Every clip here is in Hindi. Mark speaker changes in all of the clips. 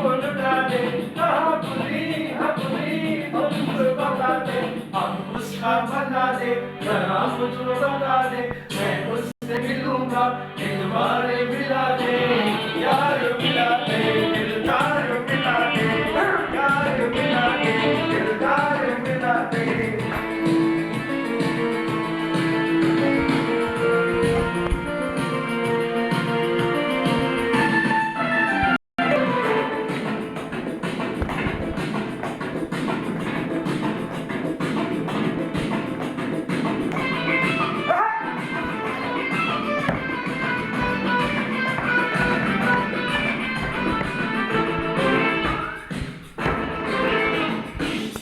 Speaker 1: खुशबू लुटा दे, कहाँ खुली तुझको बता दे, अब उसका बता दे, जरा मुझको बता दे, मैं उससे मिलूंगा, एक बार मिला दे, यार मिला दे, दिलदार मिला दे, यार मिला दे, दिलदार मिला दे।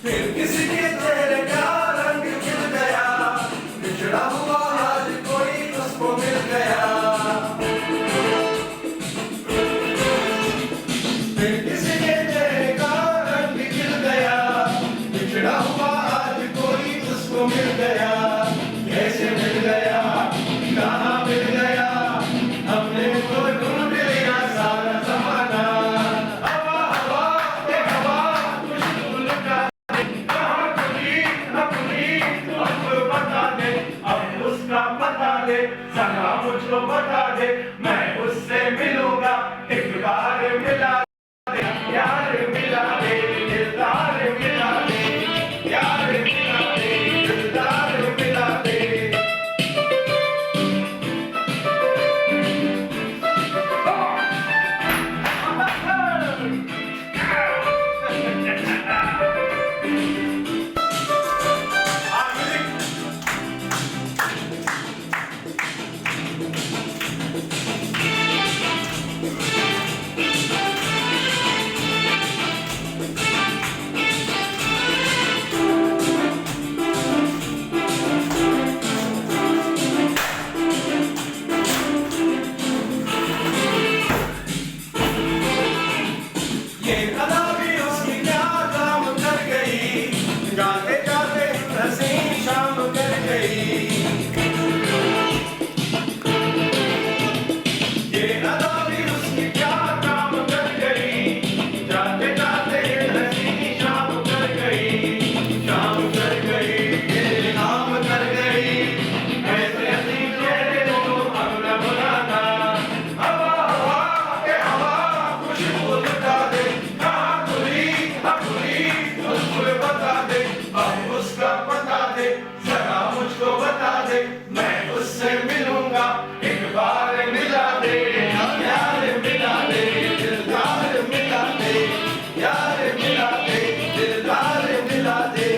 Speaker 1: फिर किसी के चेहरे का रंग खिल गया, बिछड़ा हुआ आज कोई उसको मिल गया। फिर किसी के चेहरे का रंग खिल गया, बिछड़ा हुआ आज कोई उसको मिल गया। कैसे मिल गया, कहाँ मिल गया, हमने तो ढूंढ लिया सारा जमाना। हवा हवा के हवा खुशबू लुटा दे, कहाँ खुली तुझको बता दे, अब उसका बता दे, जरा मुझको बता दे, मैं उससे मिलूंगा, एक बार मिला दे, यार मिला दे, दिलदार मिला दे, यार मिला दे, दिलदार मिला दे। ये अदा भी उसकी क्या काम कर गई, जाते जाते हसीन शाम कर गई। ये अदा भी उसकी क्या काम कर गई, जाते जाते हसीन शाम कर गई, शाम कर गई, ये काम कर गई। ऐसे हसीन चेहरे को अब न भुलाना। हवा हवा के हवा खुशबू लुटा दे, कहाँ खुली तुझको बता दे, अब उसका बता दे, जरा मुझको बता दे, मैं उससे मिलूंगा, एक बार मिला दे, यार मिला दे, दिलदार मिला दे, यार मिला दे, दिलदार मिला दे।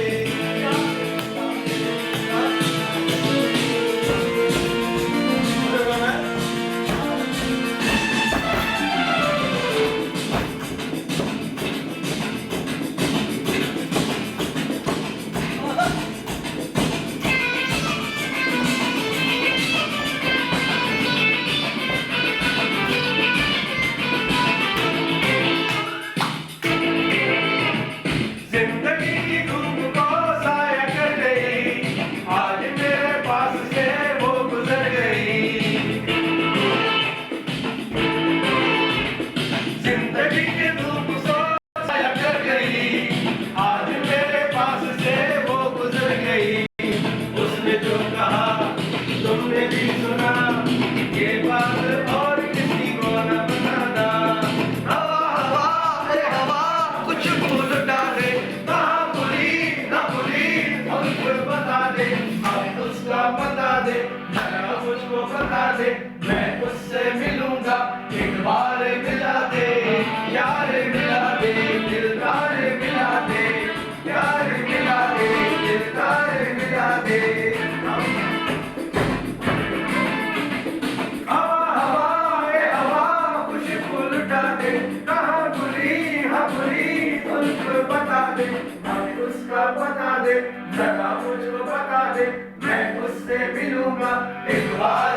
Speaker 1: जिंदगी की धूप को साया कर गई, आज मेरे पास से वो गुजर गई। जिंदगी की धूप को साया कर गई, आज मेरे पास से वो गुजर गई। उसने जो कहा तुमने भी सुना, ये बात और किसी को न बताना। हवा हवा रे हवा खुशबू लुटा दे, कहाँ खुली मुझको बता दे, अब उसका बता दे, जरा मुझको बता दे, मैं उससे मिलूंगा, एक बार मिला दे, यार मिला दे, दिलदार मिला दे, यार मिला दे, दिलदार मिला दे। हवा हवा रे हवा खुशबू लुटा दे, कहाँ खुली तुझको बता दे, अब उसका बता दे, जरा मुझको बता दे, मैं उससे मिलूंगा, एक बार